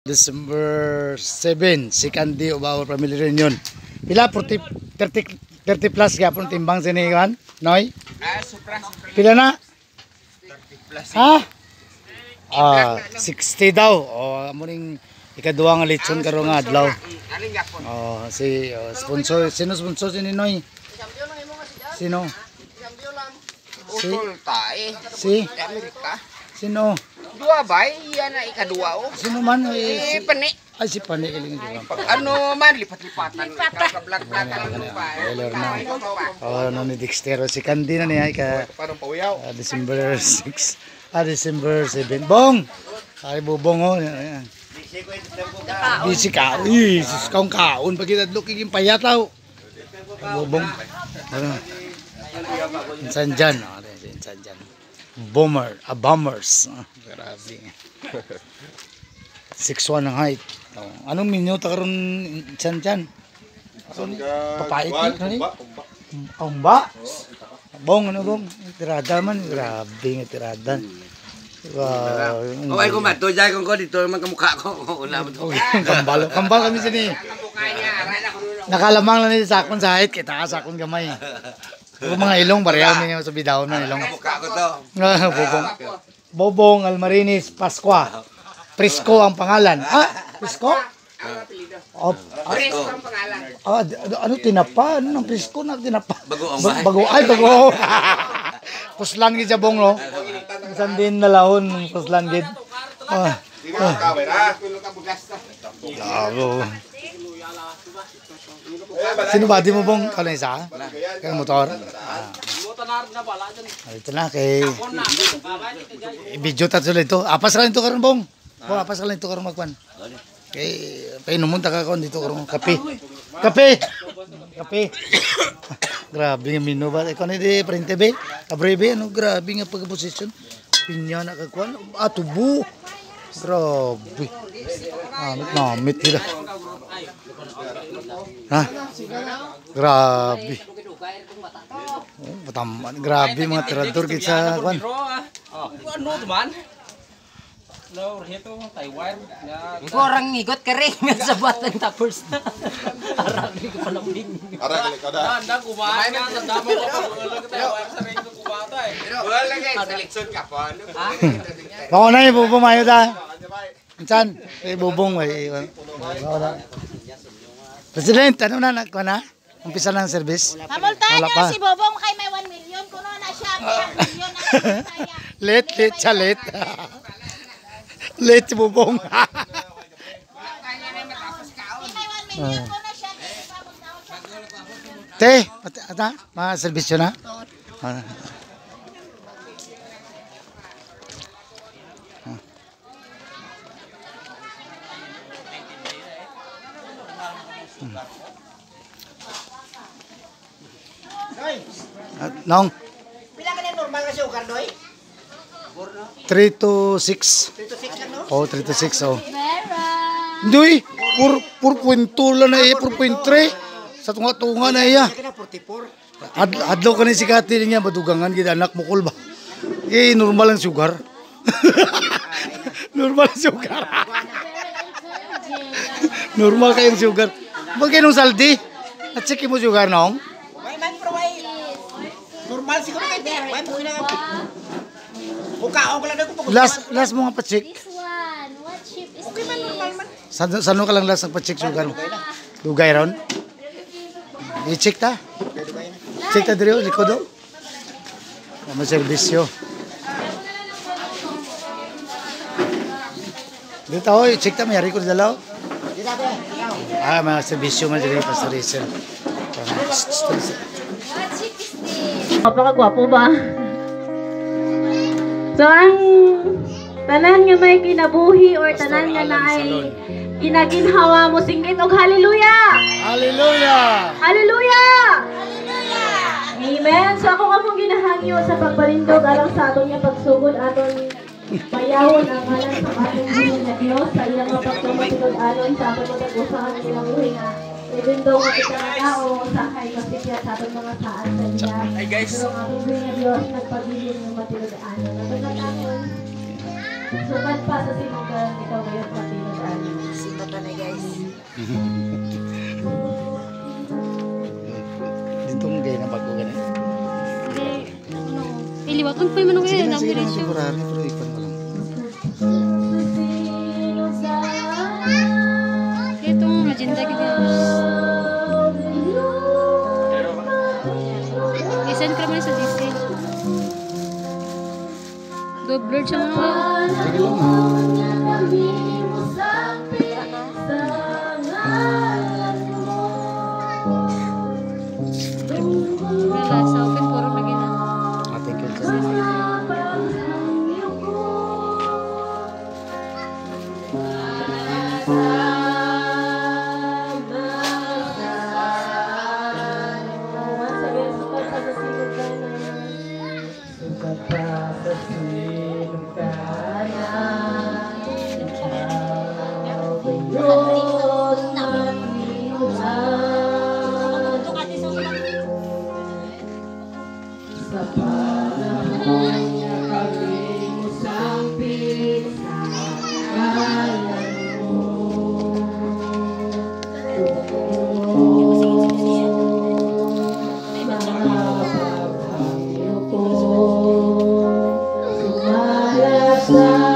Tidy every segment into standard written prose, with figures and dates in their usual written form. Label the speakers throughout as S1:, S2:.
S1: December 7, si Candy of our family reunion. Pila 30 plus gyapon timbang sini kan? Noy? Pila na?
S2: 30 plus.
S1: Ha? 60 daw. Amo ning ikaduha nga lechon karon nga adlaw. Si sponsor, sino sponsor si Noy? Sino? Si
S2: Amerika.
S1: Sino?
S2: Dua bay, yan na ikadua o.
S1: Sino man?
S2: Pani.
S1: Ay, si Pani kaling dito.
S2: Ano man, lipat-lipatan. Kablag-blatan ng lupa.
S1: Ano ni Dexter. Si Candy na niya. December 6. December 7. Bong! Ay, bubong o. Busy ka. Uy, kaong kaon. Pag itadlok yung payataw. Bubong. Insan dyan. Insan dyan. Bombers. Grabe. 6'1" ang height. Anong minuto karon insan dyan? Papait ni? Kumba. Bong, ano bong? Tirada man. Grabe nga tirada.
S2: Ay, kumato. Diyan kong ko dito naman kamukha ko.
S1: Kambal kami sini. Nakalamang lang nito sa akong sa height. Kita ka sa akong gamay. Yung mga ilong, bariyaw niya sa bidawon ng ilong.
S2: Kamukha ko to.
S1: Bobong Almarinis Pasqua. Prisco ang pangalan. Prisco?
S2: Prisco ang pangalan.
S1: Ano tinapa? Ano ng Prisco na tinapa?
S2: Bago.
S1: Bago. Puslan gid sa bong no. Isang din nalahon puslan gid. Sino ba di mo bong kalay sa? Kang motor. Ito na kay video tatlo ito. Apas lang ito karon bong. Apas lang ito karon magkwan. Kay painumun ta ka kon dito karon kape. Grabe nga mino ba ikaw ni di printe be. Abrebe ano grabe nga pagposisyon. Pinya na kagkwan. Tubo. Grabe. Namit nila. Grabe. Grabe mga tirador gid sa kwan.
S3: Ano man? No, rito Taiwan.
S4: Kurang ngigot ka rin sa batang tapos na. Aragli ko pa lambing.
S5: Aragli ka da.
S3: Nanda kumain na sa damo ko pag Taiwan sa rin ko kumata eh.
S2: Wala lagi sa leksyon ka pa.
S1: Bako na yung bubong mayo ta. Insan, bubong may. President, ano na nagkuha na? Umpisa ng service?
S6: Pamultahan niya si Bobong kay may 1 million. Kuno na siya, may 1 million na saya.
S1: Late siya, late. Late si Bobong.
S6: May 1 million ko na siya.
S1: Te, mga servisyo na? Nong?
S4: Pila ka na normal na sugar, Doy?
S1: 3 to 6.
S4: 3 to 6 lang, no?
S1: 3 to 6, Hindi, 4.2 lang na iya, 4.3. Sa tunga-tunga na iya.
S4: Kaya 44.
S1: Adlaw ka na si Kati niya, badugangan, gida anak mo kulba. Normal ang sugar. Normal ang sugar. Normal kayong sugar. Bagay nung saldi. At sige mo sugar, nong?
S4: Normal siguro kay Ter. Why mo ina Bukaon ko lang ko pag
S1: Last mo nga pa-check.
S6: This one, what chip is
S4: okay man normal man.
S1: Saan ka lang last ang pa-check sugar mo? Dugay ron? I-check ta? Check ta dito, likod do. May servisyo. Dito ako, i-check ta, mayari ko dalaw. Mga servisyo man dito, pastoration.
S7: Napakagwapo ba? So, ang tanan nga may kinabuhi or tanan nga na ay ginaginhawa mo singgit og hallelujah!
S1: Hallelujah!
S7: Hallelujah! Amen! So, ako nga pong ginahangyo sa pagbalindog alang sa aton nga pagsugod aton bayawon ang ngalan sa ating buhay na Diyos sa ilang mga pagtumatulog anon sa aton mga usahan ng kinabuhi nga even though nga kita na tao sa kay kasipya sa ating mga saan sa iya.
S3: Hey guys.
S7: Pero ang ating buhay na Diyos nagpagilin ng matulog-anon. Napagkatapon, sukat pa sa sinugan ikaw ngayon matulog-anon.
S5: Ang pa man
S1: Sige
S5: kayo,
S1: na, sige na,
S5: namin siya.
S1: temporary, pero ikon mo lang.
S5: Itong magenta gid. I-send ka naman sa GC. Blurred siya mga.
S1: Sige lang.
S5: Wala sa open forum lagi na.
S1: Thank you, sir.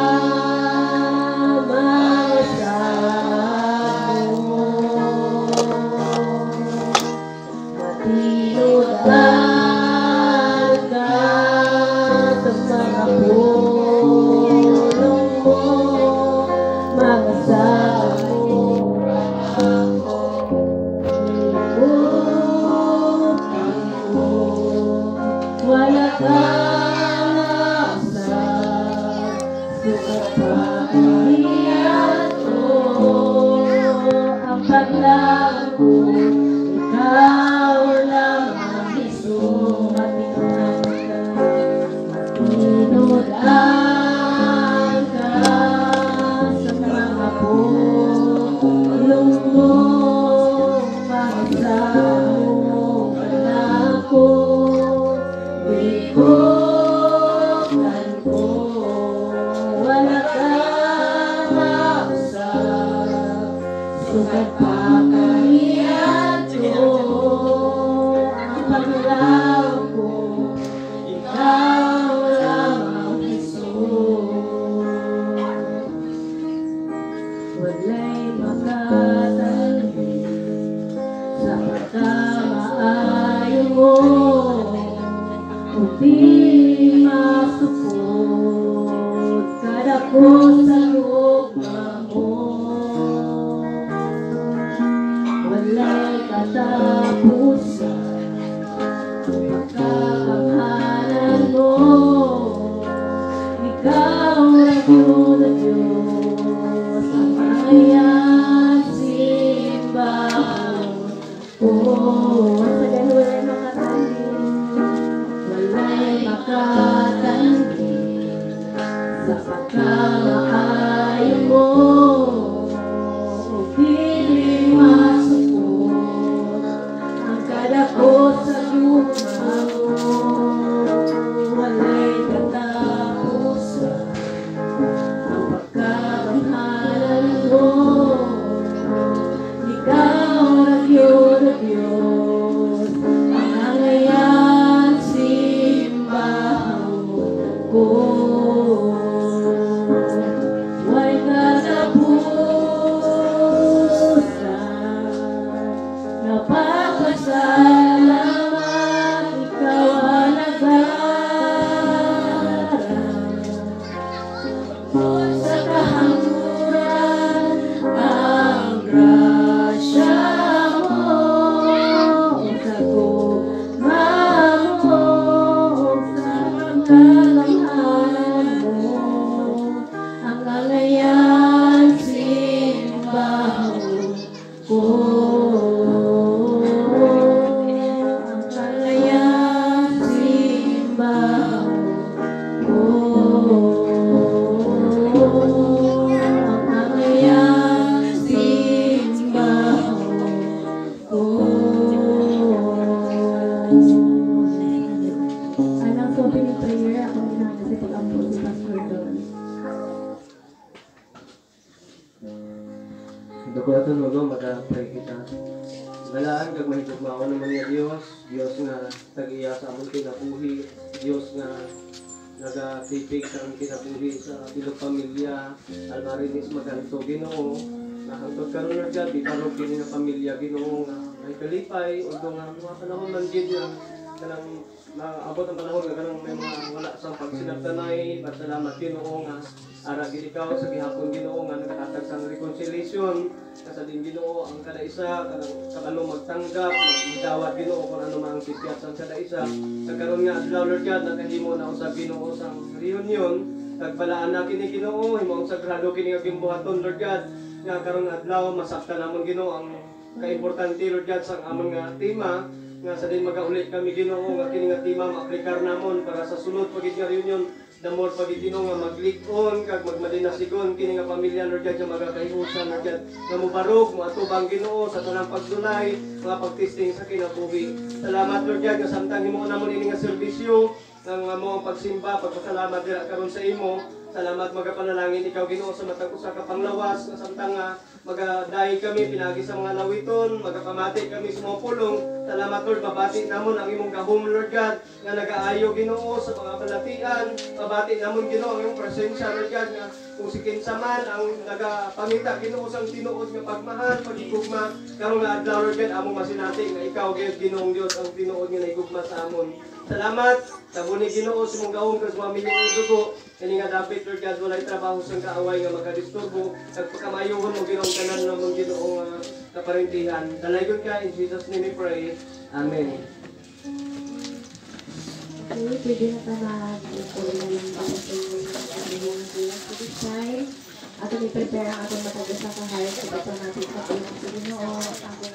S8: Dugutan mo go, maka-pray kita. Galaan kag mahigugmaon naman niya Dios, Dios nga tag-iya sa among kinabuhi, Dios nga nagatipig sa ang kinabuhi sa bilog pamilya, almarinis maganto Ginoo. Hangtod karon Lord God, ibarog kini nga pamilya Ginoo nga may kalipay, although nga mga panahon man gid nga kanang maabot ang panahon nga kanang may mga wala sa pagsinabtanay, pasalamat Ginoo nga ara gid ikaw sa gihapon Ginoo nga nakahatag sang reconciliation sa din Ginoo ang kada isa kanang magtanggap, magdawat Ginoo kung ano man ang sipyat sang kada isa. Sa karon nga adlaw Lord God nakahimo na usab Ginoo sang reunion, tagbalaan na kini Ginoo, himo ang sagrado kini nga gimbuhaton Lord God. Nga karong adlaw masakta namon Ginoo ang kaimportante Lord God sa among nga tema nga sa din magaulit kami Ginoo nga kini nga tema maaplikar namon para sa sunod pagid nga reunion damor pagid Ginoo nga maglik-on kag magmadinasigon kini nga pamilya Lord God nga magakahiusan Lord God nga mobarog moatubang Ginoo sa tanang pagdulay mga pagtesting sa kinabuhi. Salamat Lord God nga samtang himo namon ini nga serbisyo ng among pagsimba pagpasalamat dira karon sa imo. Salamat magapanalangin ikaw Ginoo sa matag usa ka panglawas nga samtang magadahi kami pinagi sa mga lawiton, magapamati kami sa mga pulong. Salamat Lord, mabati namon ang imong gahom Lord God nga nagaayo Ginoo sa mga balatian. Mabati namon Ginoo ang imong presensya Lord God nga kung si kinsa man ang nagapamita Ginoo sang tinuod nga pagmahal, pagigugma. Karong nga adlaw Lord God among masinati nga ikaw gyud Ginoong Dios ang tinuod nga naigugma sa amon. Salamat sabuni Ginoo sa imong gahom kas mga milyong dugo. Kani nga David Lord God walay trabaho sang kaaway nga makadisturbo nagpakamayuhon mo Ginoo tanan namong Ginoo nga kaparintihan. Dalaygon ka in Jesus name we pray. Amen.
S7: Okay, pwede na ta mag-ipon na yung pag-ipon. Ato ni prepare ang atong matagos sa kahayag sa bato natin sa Pilipinas. Ginoo, ang